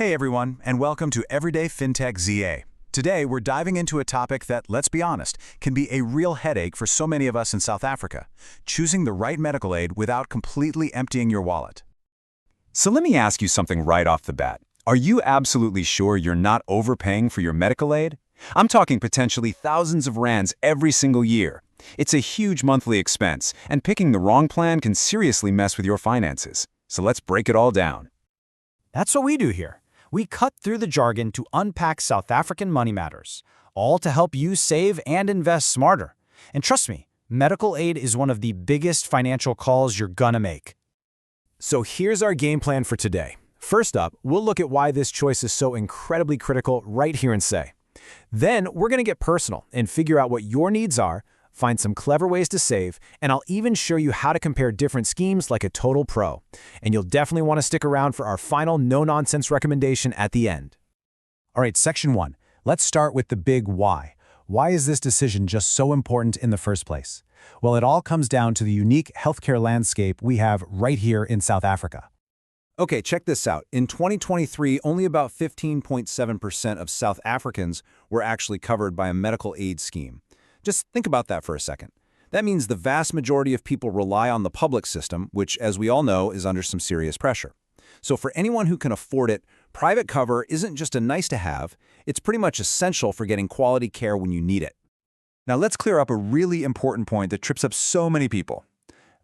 Hey everyone, and welcome to Everyday FinTech ZA. Today, we're diving into a topic that, let's be honest, can be a real headache for so many of us in South Africa: choosing the right medical aid without completely emptying your wallet. So let me ask you something right off the bat. Are you absolutely sure you're not overpaying for your medical aid? I'm talking potentially thousands of rands every single year. It's a huge monthly expense, and picking the wrong plan can seriously mess with your finances. So let's break it all down. That's what we do here. We cut through the jargon to unpack South African money matters, all to help you save and invest smarter. And trust me, medical aid is one of the biggest financial calls you're gonna make. So here's our game plan for today. First up, we'll look at why this choice is so incredibly critical right here in Say. Then we're gonna get personal and figure out what your needs are, find some clever ways to save, and I'll even show you how to compare different schemes like a total pro. And you'll definitely want to stick around for our final no-nonsense recommendation at the end. All right, section 1. Let's start with the big why. Why is this decision just so important in the first place? Well, it all comes down to the unique healthcare landscape we have right here in South Africa. Okay, check this out. In 2023, only about 15.7% of South Africans were actually covered by a medical aid scheme. Just think about that for a second. That means the vast majority of people rely on the public system, which, as we all know, is under some serious pressure. So for anyone who can afford it, private cover isn't just a nice-to-have, it's pretty much essential for getting quality care when you need it. Now let's clear up a really important point that trips up so many people.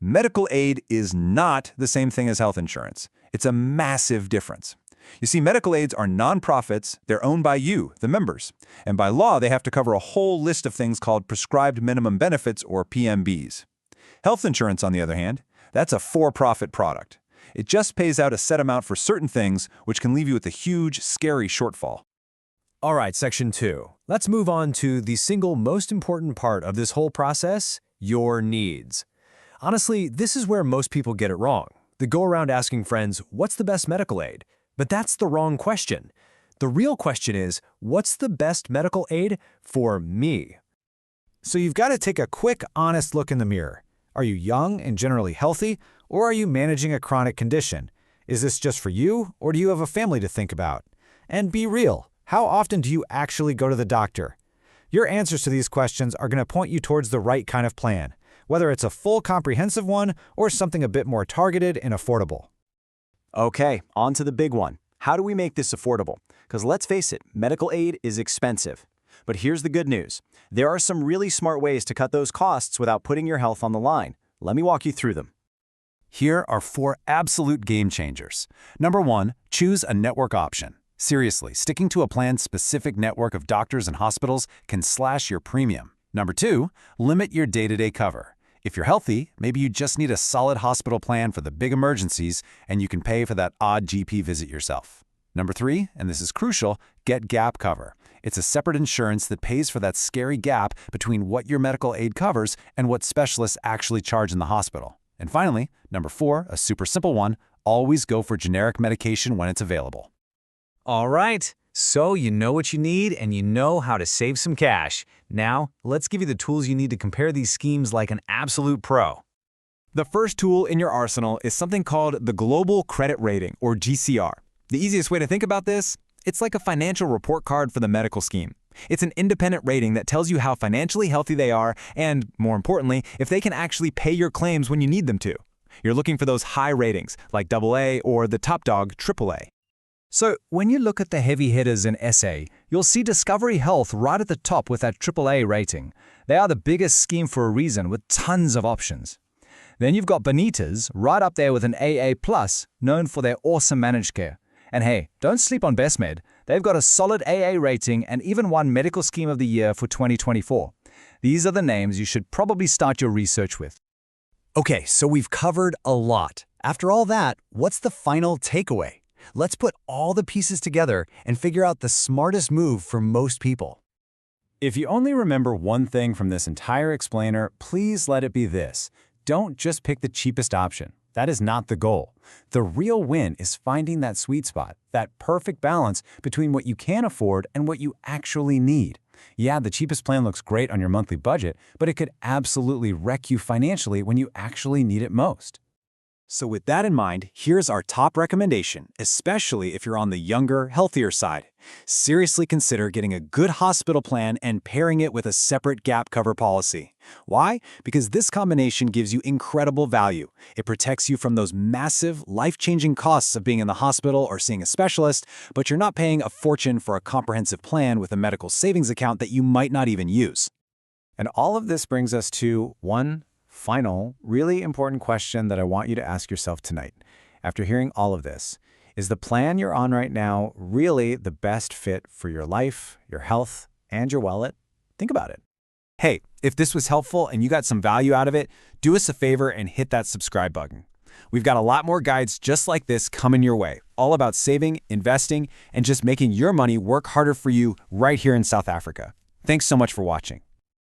Medical aid is not the same thing as health insurance. It's a massive difference. You see, medical aids are nonprofits. They're owned by you, the members. And by law, they have to cover a whole list of things called prescribed minimum benefits, or PMBs. Health insurance, on the other hand, that's a for-profit product. It just pays out a set amount for certain things, which can leave you with a huge, scary shortfall. All right, section 2. Let's move on to the single most important part of this whole process: your needs. Honestly, this is where most people get it wrong. They go around asking friends, what's the best medical aid? But that's the wrong question. The real question is, what's the best medical aid for me? So you've got to take a quick, honest look in the mirror. Are you young and generally healthy, or are you managing a chronic condition? Is this just for you, or do you have a family to think about? And be real, how often do you actually go to the doctor? Your answers to these questions are going to point you towards the right kind of plan, whether it's a full comprehensive one or something a bit more targeted and affordable. Okay, on to the big one. How do we make this affordable? Because let's face it, medical aid is expensive. But here's the good news. There are some really smart ways to cut those costs without putting your health on the line. Let me walk you through them. Here are 4 absolute game changers. Number 1, choose a network option. Seriously, sticking to a plan-specific network of doctors and hospitals can slash your premium. Number 2, limit your day-to-day cover. If you're healthy, maybe you just need a solid hospital plan for the big emergencies, and you can pay for that odd GP visit yourself. Number 3, and this is crucial, get gap cover. It's a separate insurance that pays for that scary gap between what your medical aid covers and what specialists actually charge in the hospital. And finally, number 4, a super simple one, always go for generic medication when it's available. All right, so you know what you need and you know how to save some cash. Now, let's give you the tools you need to compare these schemes like an absolute pro. The first tool in your arsenal is something called the Global Credit Rating, or GCR. The easiest way to think about this: it's like a financial report card for the medical scheme. It's an independent rating that tells you how financially healthy they are and, more importantly, if they can actually pay your claims when you need them to. You're looking for those high ratings, like AA or the top dog, AAA. So, when you look at the heavy hitters in SA, you'll see Discovery Health right at the top with that AAA rating. They are the biggest scheme for a reason, with tons of options. Then you've got Bonitas right up there with an AA+, known for their awesome managed care. And hey, don't sleep on BestMed. They've got a solid AA rating and even won Medical Scheme of the Year for 2024. These are the names you should probably start your research with. Okay, so we've covered a lot. After all that, what's the final takeaway? Let's put all the pieces together and figure out the smartest move for most people. If you only remember one thing from this entire explainer, please let it be this: don't just pick the cheapest option. That is not the goal. The real win is finding that sweet spot, that perfect balance between what you can afford and what you actually need. Yeah, the cheapest plan looks great on your monthly budget, but it could absolutely wreck you financially when you actually need it most. So with that in mind, here's our top recommendation, especially if you're on the younger, healthier side. Seriously consider getting a good hospital plan and pairing it with a separate gap cover policy. Why? Because this combination gives you incredible value. It protects you from those massive, life-changing costs of being in the hospital or seeing a specialist, but you're not paying a fortune for a comprehensive plan with a medical savings account that you might not even use. And all of this brings us to one final, really important question that I want you to ask yourself tonight. After hearing all of this, is the plan you're on right now really the best fit for your life, your health, and your wallet? Think about it. Hey, if this was helpful and you got some value out of it, do us a favor and hit that subscribe button. We've got a lot more guides just like this coming your way, all about saving, investing, and just making your money work harder for you right here in South Africa. Thanks so much for watching.